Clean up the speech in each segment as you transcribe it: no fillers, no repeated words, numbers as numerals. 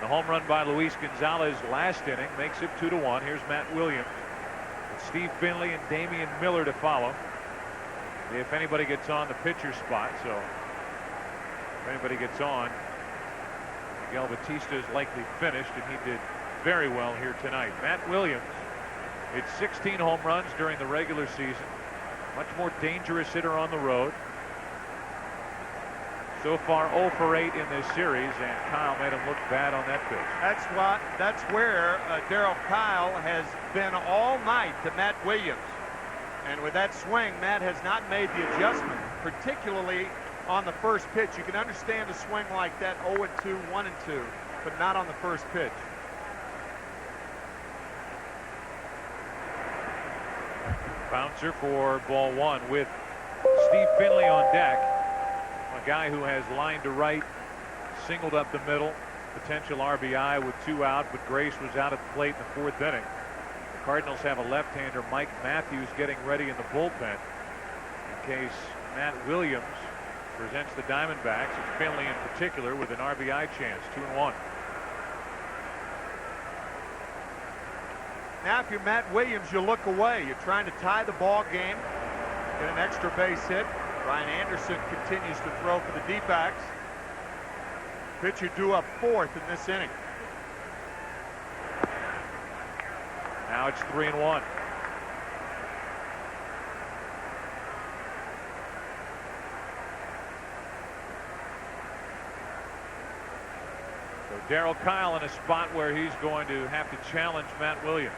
The home run by Luis Gonzalez last inning makes it 2-1. Here's Matt Williams with Steve Finley and Damian Miller to follow. If anybody gets on the pitcher spot, so if anybody gets on, Miguel Batista is likely finished, and he did very well here tonight. Matt Williams, it's 16 home runs during the regular season. Much more dangerous hitter on the road. So far 0 for 8 in this series, and Kyle made him look bad on that pitch. That's where Darryl Kile has been all night to Matt Williams. And with that swing, Matt has not made the adjustment, particularly on the first pitch. You can understand a swing like that, 0-2, 1-2, but not on the first pitch. Bouncer for ball one with Steve Finley on deck. A guy who has line to right, singled up the middle, potential RBI with 2 out, but Grace was out at the plate in the 4th inning. The Cardinals have a left-hander, Mike Matthews, getting ready in the bullpen in case Matt Williams presents the Diamondbacks, and Finley in particular, with an RBI chance. 2-1. Now, if you're Matt Williams, you look away. You're trying to tie the ball game, get an extra base hit. Ryan Anderson continues to throw for the D-backs. Pitcher due up 4th in this inning. Now it's 3-1. So Darryl Kile in a spot where he's going to have to challenge Matt Williams.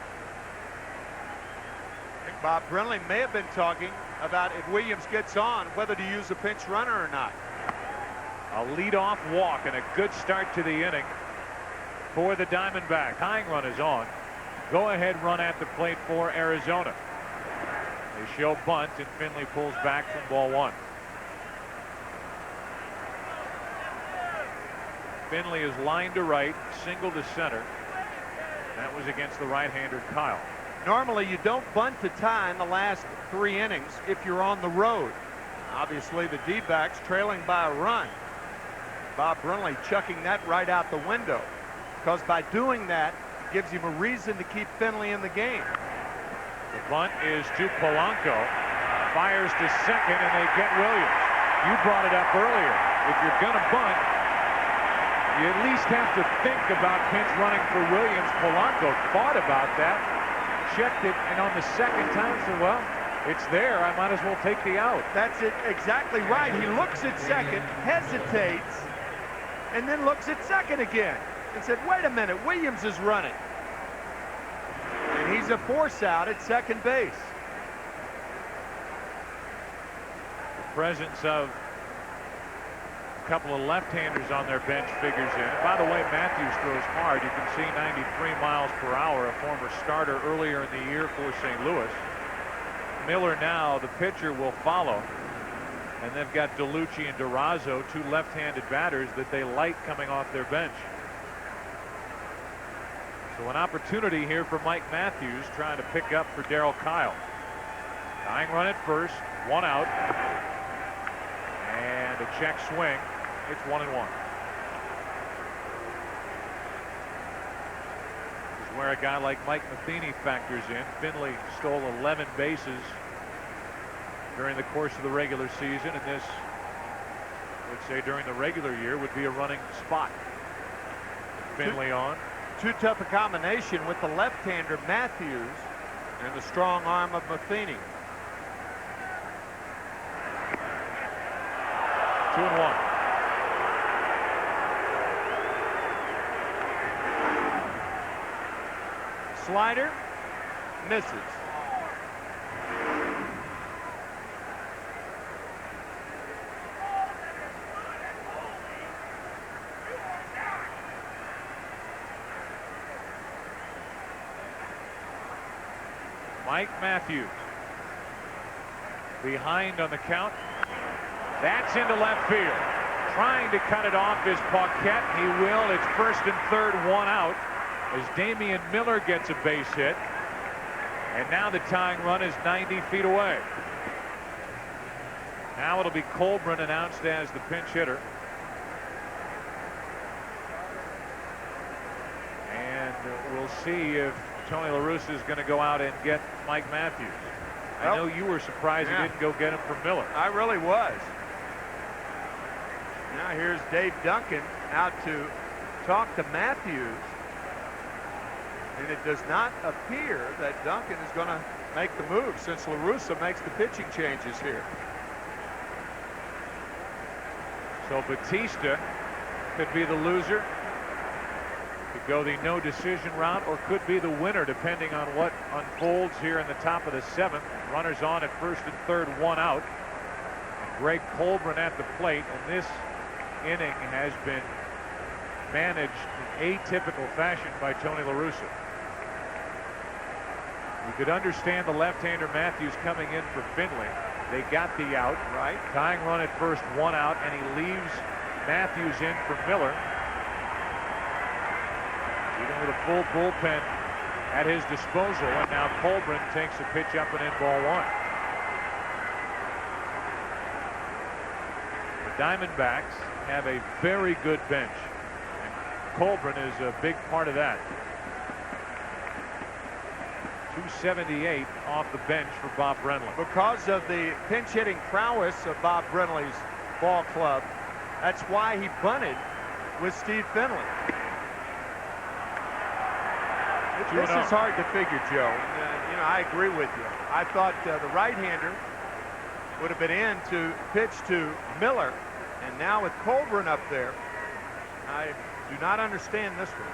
I think Bob Brenly may have been talking about, if Williams gets on, whether to use a pinch runner or not. A leadoff walk and a good start to the inning for the Diamondbacks. Tying run is on. Go ahead run at the plate for Arizona. They show bunt, and Finley pulls back from ball one. Finley is line to right, single to center. That was against the right-hander Kile. Normally you don't bunt to tie in the last 3 innings if you're on the road. Obviously the D-backs trailing by a run. Bob Brenly chucking that right out the window, because by doing that gives him a reason to keep Finley in the game. The bunt is to Polanco. Fires to second, and they get Williams. You brought it up earlier. If you're going to bunt, you at least have to think about pinch running for Williams. Polanco thought about that, checked it, and on the second time said, well, it's there. I might as well take the out. That's it, exactly right. He looks at second, hesitates, and then looks at second again and said, wait a minute, Williams is running. And he's a force out at second base. The presence of a couple of left-handers on their bench figures in. By the way, Matthews throws hard. You can see 93 miles per hour, a former starter earlier in the year for St. Louis. Miller now, the pitcher, will follow. And they've got DeLucci and Durazo, 2 left-handed batters that they like coming off their bench. So an opportunity here for Mike Matthews, trying to pick up for Darryl Kile. Tying run at first, 1 out. And a check swing. It's 1-1. This is where a guy like Mike Matheny factors in. Finley stole 11 bases during the course of the regular season, and this, I would say, during the regular year would be a running spot. Finley on. Too tough a combination with the left-hander Matthews and the strong arm of Matheny. 2-1. Slider misses. Mike Matthews behind on the count. That's into left field. Trying to cut it off is Paquette. He will. It's first and third, 1 out, as Damian Miller gets a base hit. And now the tying run is 90 feet away. Now it'll be Colburn announced as the pinch hitter. We'll see if Tony La Russa is going to go out and get Mike Matthews. I know you were surprised he didn't go get him for Miller. I really was. Now here's Dave Duncan out to talk to Matthews. And it does not appear that Duncan is going to make the move since La Russa makes the pitching changes here. So Batista could be the loser, could go the no decision route, or could be the winner depending on what unfolds here in the top of the 7th. Runners on at first and third, 1 out. And Greg Colburn at the plate, and this inning has been managed in atypical fashion by Tony La Russa. You could understand the left-hander Matthews coming in for Finley. They got the out, right? Tying run at first, 1 out, and he leaves Matthews in for Miller. Even with a full bullpen at his disposal, and now Colburn takes a pitch up and in, ball 1. The Diamondbacks have a very good bench, and Colburn is a big part of that. 278 off the bench for Bob Brenly. Because of the pinch hitting prowess of Bob Brenly's ball club, that's why he bunted with Steve Finley. This is hard to figure, Joe. You know, I agree with you. I thought the right-hander would have been in to pitch to Miller, and now with Colburn up there, I do not understand this one.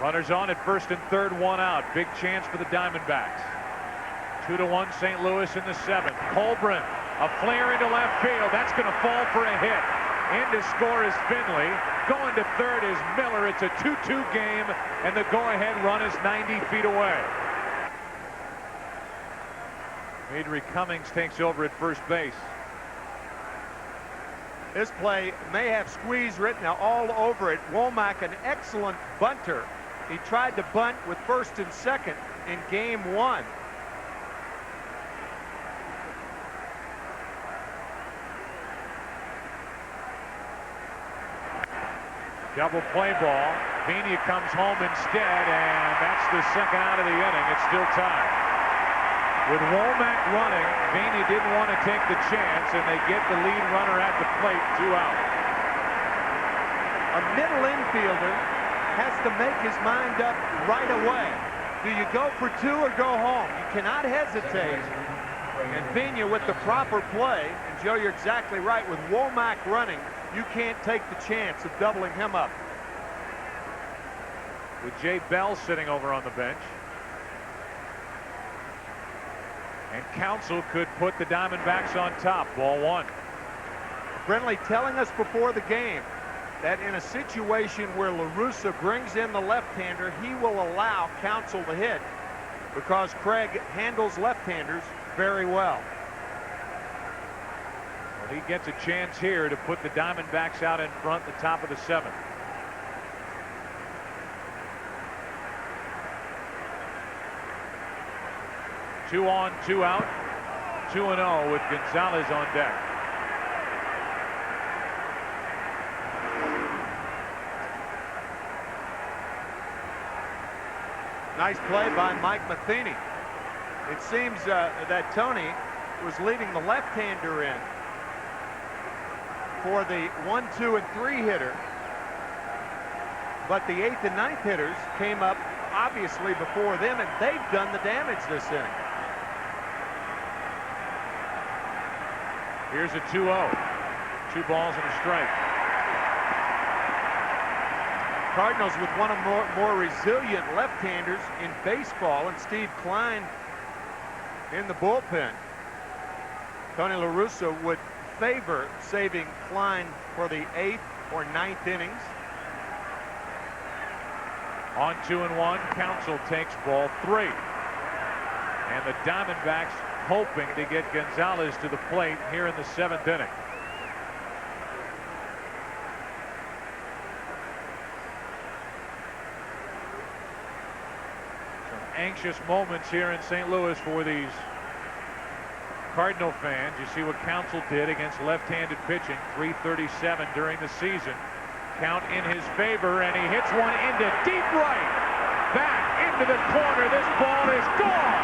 Runners on at first and third, 1 out. Big chance for the Diamondbacks. 2-1 St. Louis in the 7th. Colburn, a flare into left field. That's going to fall for a hit. In to score is Finley. Going to third is Miller. It's a 2-2 game, and the go-ahead run is 90 feet away. Adrian Cummings takes over at first base. This play may have squeeze written all over it. Womack, an excellent bunter. He tried to bunt with first and second in game 1. Double play ball. Pena comes home instead, and that's the second out of the inning. It's still tied. With Womack running, Pena didn't want to take the chance, and they get the lead runner at the plate, 2 out. A middle infielder has to make his mind up right away. Do you go for 2 or go home? You cannot hesitate. And Pena with the proper play, and Joe, you're exactly right. With Womack running, you can't take the chance of doubling him up. With Jay Bell sitting over on the bench. And Counsell could put the Diamondbacks on top. Ball 1. Brenly telling us before the game that in a situation where La Russa brings in the left-hander, he will allow Counsell to hit because Craig handles left-handers very well. Well, he gets a chance here to put the Diamondbacks out in front, the top of the 7th. Two on, 2 out, 2-0 with Gonzalez on deck. Nice play by Mike Matheny. It seems that Tony was leading the left-hander in for the 1, 2, and 3 hitter, but the 8th and 9th hitters came up obviously before them, and they've done the damage this inning. Here's a 2-0. 2 balls and a strike. Cardinals with one of more resilient left-handers in baseball, and Steve Kline in the bullpen. Tony La Russa would favor saving Kline for the 8th or 9th innings. On 2-1, Counsell takes ball 3. And the Diamondbacks hoping to get Gonzalez to the plate here in the 7th inning. Anxious moments here in St. Louis for these Cardinal fans. You see what Counsell did against left-handed pitching, .337 during the season. Count in his favor, and he hits one into deep right. Back into the corner. This ball is gone.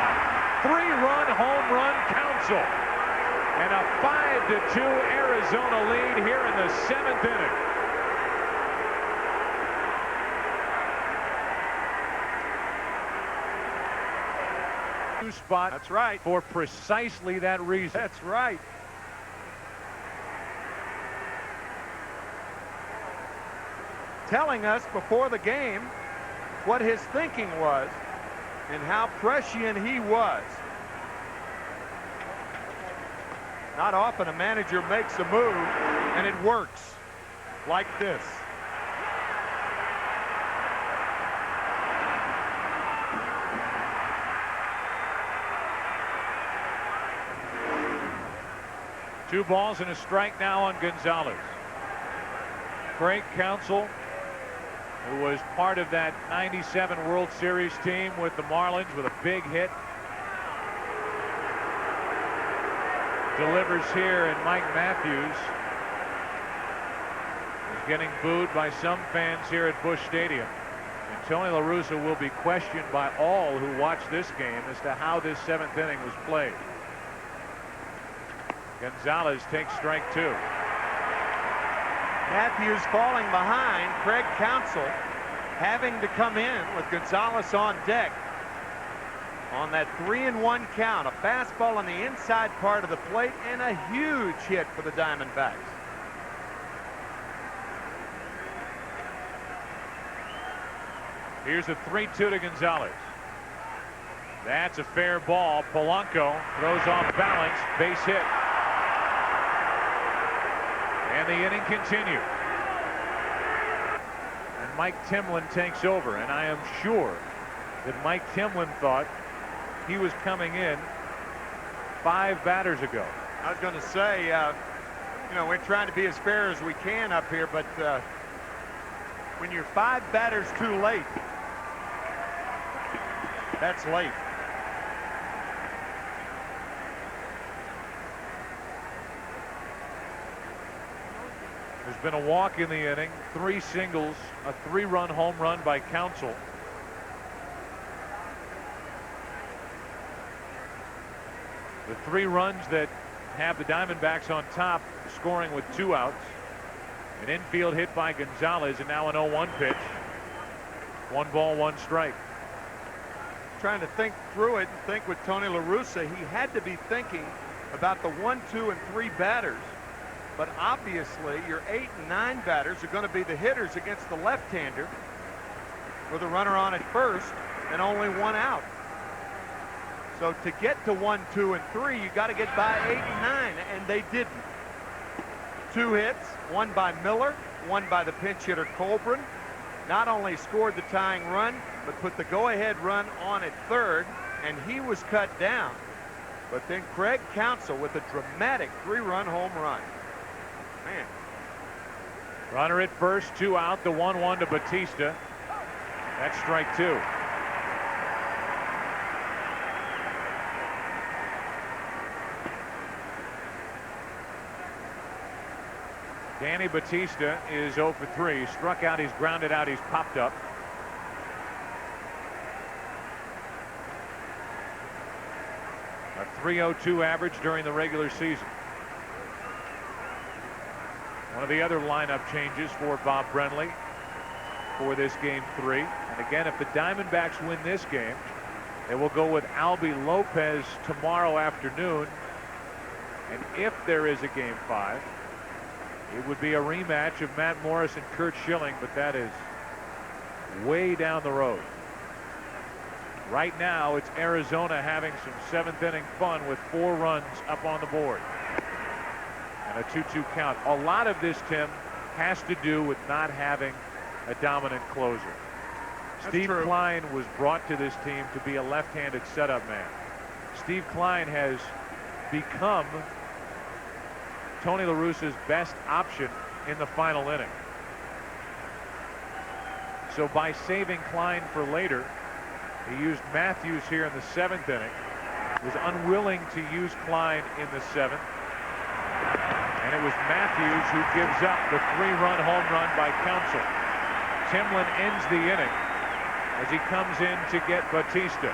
3-run home run, Counsell. And a 5-2 Arizona lead here in the 7th inning. Spot. That's right. For precisely that reason. That's right. Telling us before the game what his thinking was and how prescient he was. Not often a manager makes a move and it works like this. Two balls and a strike now on Gonzalez. Craig Counsell, who was part of that '97 World Series team with the Marlins with a big hit, delivers here, and Mike Matthews is getting booed by some fans here at Busch Stadium. And Tony La Russa will be questioned by all who watch this game as to how this 7th inning was played. Gonzalez takes strike 2. Matthews falling behind. Craig Counsell having to come in with Gonzalez on deck on that 3-1 count. A fastball on the inside part of the plate and a huge hit for the Diamondbacks. Here's a 3-2 to Gonzalez. That's a fair ball. Polanco throws off balance. Base hit. And the inning continues. And Mike Timlin takes over. And I am sure that Mike Timlin thought he was coming in 5 batters ago. I was going to say, you know, we're trying to be as fair as we can up here, but when you're 5 batters too late, that's late. There's been a walk in the inning, 3 singles, a 3-run home run by Counsell. The 3 runs that have the Diamondbacks on top, scoring with 2 outs. An infield hit by Gonzalez, and now an 0-1 pitch. 1 ball, 1 strike. Trying to think through it and think with Tony La Russa, he had to be thinking about the 1, 2, and 3 batters. But obviously, your 8 and 9 batters are going to be the hitters against the left-hander with a runner on at first and only 1 out. So to get to 1, 2, and 3, you got to get by 8 and 9, and they didn't. 2 hits, 1 by Miller, 1 by the pinch hitter Colburn. Not only scored the tying run, but put the go-ahead run on at third, and he was cut down. But then Craig Counsell with a dramatic 3-run home run. Man. Runner at first, 2 out, the 1-1 to Batista. That's strike 2. Danny Batista is 0 for 3. Struck out, he's grounded out, he's popped up. A .302 average during the regular season. One of the other lineup changes for Bob Brenly for this game 3. And again, if the Diamondbacks win this game, they will go with Albie Lopez tomorrow afternoon. And if there is a game 5, it would be a rematch of Matt Morris and Curt Schilling, but that is way down the road. Right now, it's Arizona having some 7th inning fun with 4 runs up on the board. And a 2-2 count. A lot of this, Tim, has to do with not having a dominant closer. Steve Klein was brought to this team to be a left-handed setup man. Steve Klein has become Tony La Russa's best option in the final inning. So by saving Klein for later, he used Matthews here in the 7th inning. Was unwilling to use Klein in the 7th. And it was Matthews who gives up the 3-run home run by Counsell. Timlin ends the inning as he comes in to get Batista.